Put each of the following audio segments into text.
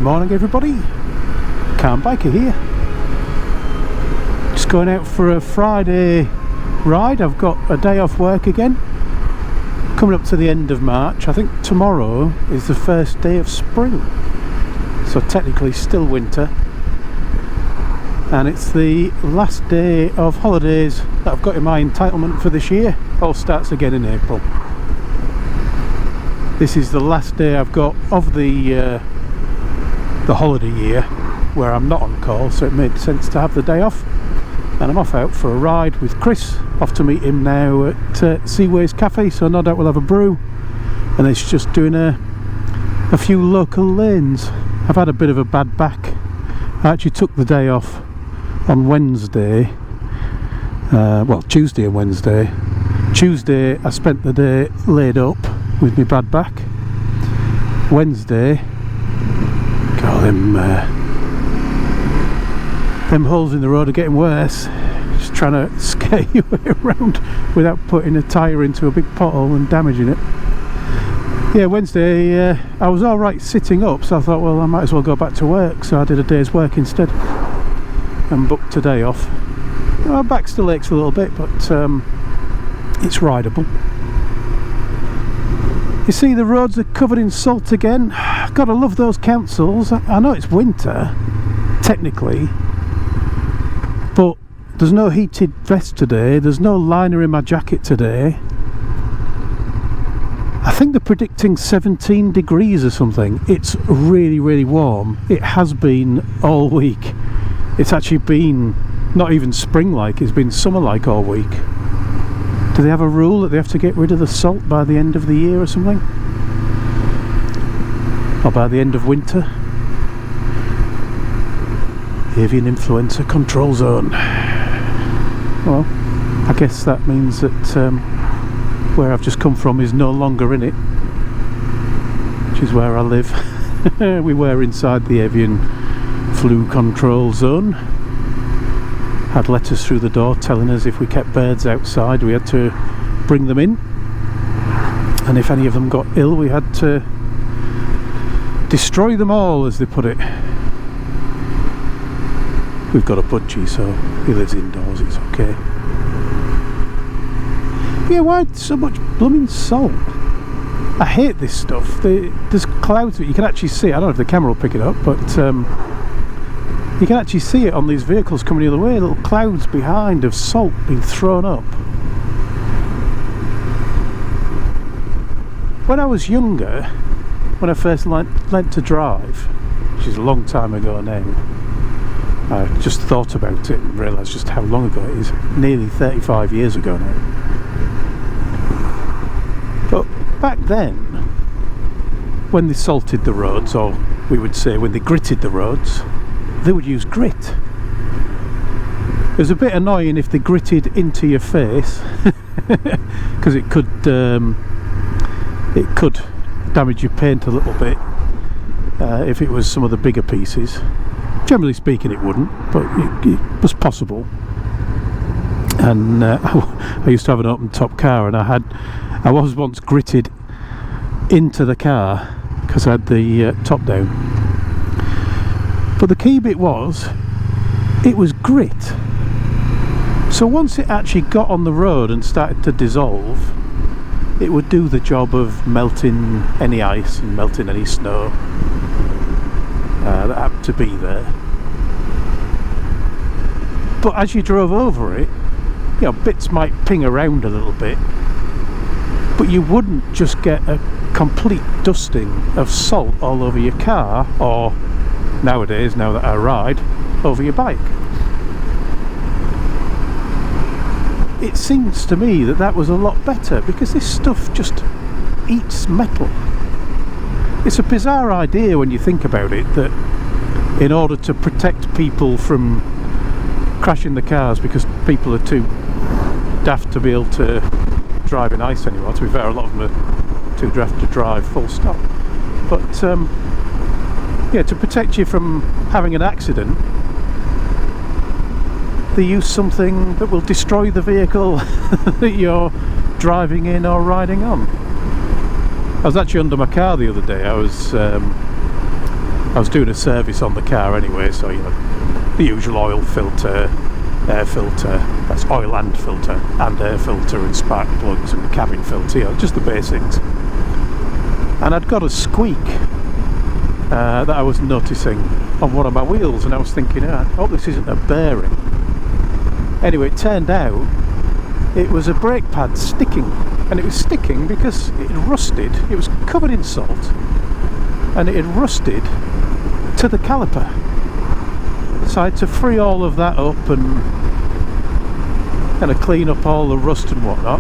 Morning everybody, Calm Biker here. Just going out for a Friday ride. I've got a day off work again. Coming up to the end of March. I think tomorrow is the first day of spring. So technically still winter. And it's the last day of holidays that I've got in my entitlement for this year. All starts again in April. This is the last day I've got of the holiday year where I'm not on call, so it made sense to have the day off. And I'm off out for a ride with Chris, off to meet him now at Seaways Cafe, so no doubt we'll have a brew. And it's just doing a few local lanes. I've had a bit of a bad back. I actually took the day off on Wednesday, well, Tuesday and Wednesday. Tuesday I spent the day laid up with my bad back. Wednesday, God, them holes in the road are getting worse. Just trying to scare your way around without putting a tyre into a big pothole and damaging it. Yeah, Wednesday I was alright sitting up, so I thought, well, I might as well go back to work, so I did a day's work instead and booked a day off. My back still aches a little bit, but it's rideable. You see, the roads are covered in salt again. Gotta love those councils. I know it's winter, technically, but there's no heated vest today, there's no liner in my jacket today. I think they're predicting 17 degrees or something. It's really, really warm. It has been all week. It's actually been not even spring-like, it's been summer-like all week. Do they have a rule that they have to get rid of the salt by the end of the year or something? Or by the end of winter? Avian influenza control zone. Well, I guess that means that where I've just come from is no longer in it, which is where I live. We were inside the avian flu control zone. Had letters through the door telling us if we kept birds outside we had to bring them in, and if any of them got ill we had to destroy them all, as they put it. We've got a budgie, so he lives indoors, it's okay. But yeah, why so much blooming salt? I hate this stuff. There's clouds, you can actually see it. I don't know if the camera will pick it up, but you can actually see it on these vehicles coming the other way, little clouds behind of salt being thrown up. When I was younger, when I first learnt to drive, which is a long time ago now, I just thought about it and realised just how long ago it is. Nearly 35 years ago now. But back then, when they salted the roads, or we would say when they gritted the roads, they would use grit. It was a bit annoying if they gritted into your face, because it could damage your paint a little bit if it was some of the bigger pieces. Generally speaking it wouldn't, but it was possible. And I used to have an open top car, and I was once gritted into the car because I had the top down. But the key bit was, it was grit. So once it actually got on the road and started to dissolve, it would do the job of melting any ice and melting any snow that happened to be there. But as you drove over it, you know, bits might ping around a little bit, but you wouldn't just get a complete dusting of salt all over your car, or nowadays, now that I ride, over your bike. It seems to me that that was a lot better, because this stuff just eats metal. It's a bizarre idea when you think about it, that in order to protect people from crashing the cars, because people are too daft to be able to drive in ice anymore. To be fair, a lot of them are too daft to drive full stop. But yeah, to protect you from having an accident, they use something that will destroy the vehicle that you're driving in or riding on. I was actually under my car the other day. I was I was doing a service on the car anyway, so you know, the usual oil filter, air filter, that's oil and filter, and air filter and spark plugs and cabin filter, you know, just the basics. And I'd got a squeak that I was noticing on one of my wheels, and I was thinking, I hope this isn't a bearing. Anyway, it turned out it was a brake pad sticking, and it was sticking because it had rusted. It was covered in salt, and it had rusted to the caliper. So I had to free all of that up and kind of clean up all the rust and whatnot,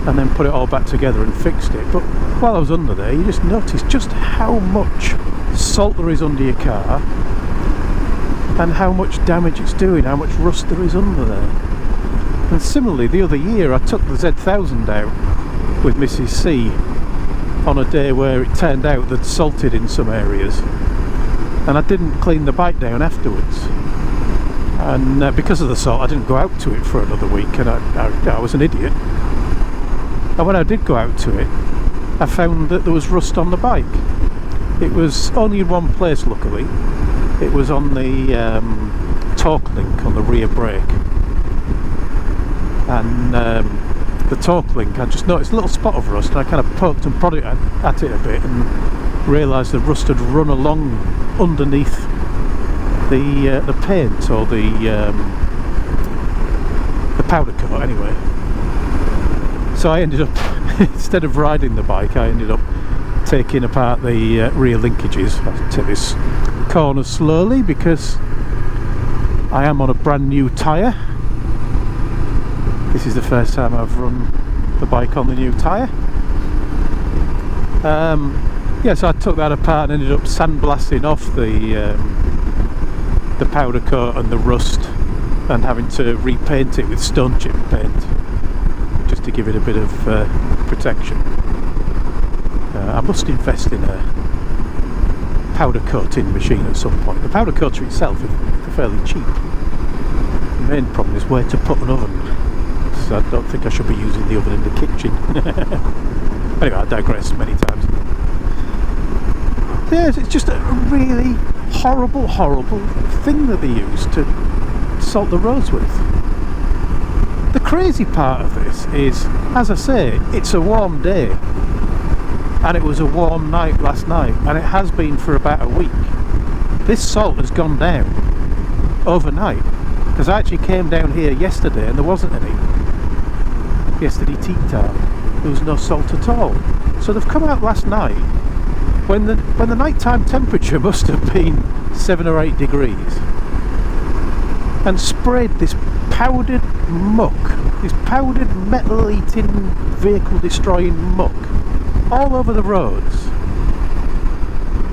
and then put it all back together and fixed it. But while I was under there, you just noticed just how much salt there is under your car and how much damage it's doing, how much rust there is under there. And similarly, the other year I took the Z1000 out with Mrs. C on a day where it turned out they'd salted in some areas, and I didn't clean the bike down afterwards, and because of the salt I didn't go out to it for another week, and I was an idiot. And when I did go out to it, I found that there was rust on the bike. It was only in one place, luckily. It was on the torque link on the rear brake, and the torque link, I just noticed a little spot of rust, and I kind of poked and prodded at it a bit and realised the rust had run along underneath the paint, or the powder coat anyway. So I ended up, instead of riding the bike, I ended up taking apart the rear linkages. I take this corner slowly because I am on a brand new tyre. This is the first time I've run the bike on the new tyre. Yeah, so I took that apart and ended up sandblasting off the powder coat and the rust, and having to repaint it with stone chip paint just to give it a bit of protection. I must invest in a powder coating machine at some point. The powder coater itself is fairly cheap. The main problem is where to put an oven, so I don't think I should be using the oven in the kitchen. Anyway, I digress many times. Yes, it's just a really horrible thing that they use to salt the roads with. The crazy part of this is, as I say, it's a warm day, and it was a warm night last night, and it has been for about a week. This salt has gone down overnight, because I actually came down here yesterday and there wasn't any. Yesterday tea time, there was no salt at all. So they've come out last night when the nighttime temperature must have been 7 or 8 degrees, and sprayed this powdered muck, this powdered metal eating, vehicle destroying muck all over the roads,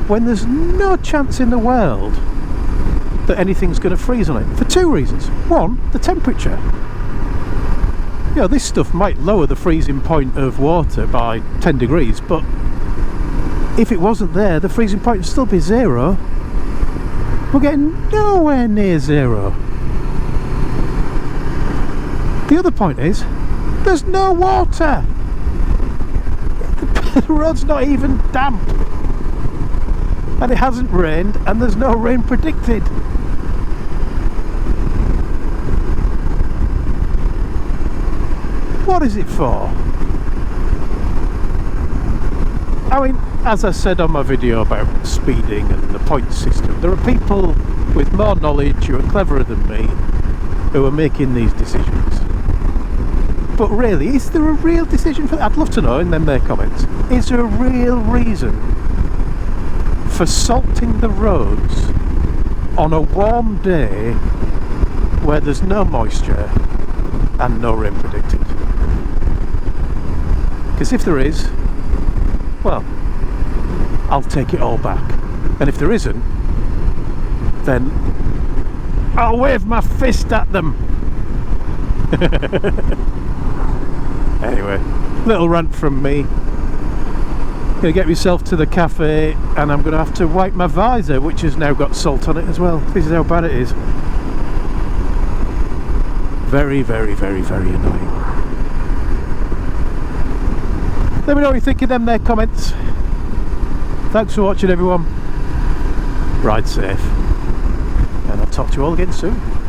when there's no chance in the world that anything's going to freeze on it, for two reasons. One, the temperature. You know, this stuff might lower the freezing point of water by 10 degrees, but if it wasn't there, the freezing point would still be 0. We're getting nowhere near 0. The other point is, there's no water. The road's not even damp, and it hasn't rained, and there's no rain predicted. What is it for? I mean, as I said on my video about speeding and the point system, there are people with more knowledge who are cleverer than me who are making these decisions. But really, is there a real decision for that? I'd love to know in their comments. Is there a real reason for salting the roads on a warm day where there's no moisture and no rain predicted? Because if there is, well, I'll take it all back. And if there isn't, then I'll wave my fist at them. Anyway, little rant from me. Gonna get myself to the cafe, and I'm gonna have to wipe my visor, which has now got salt on it as well. This is how bad it is. Very, very, very, very annoying. Let me know what you think in them there comments. Thanks for watching, everyone. ride safe, and I'll talk to you all again soon.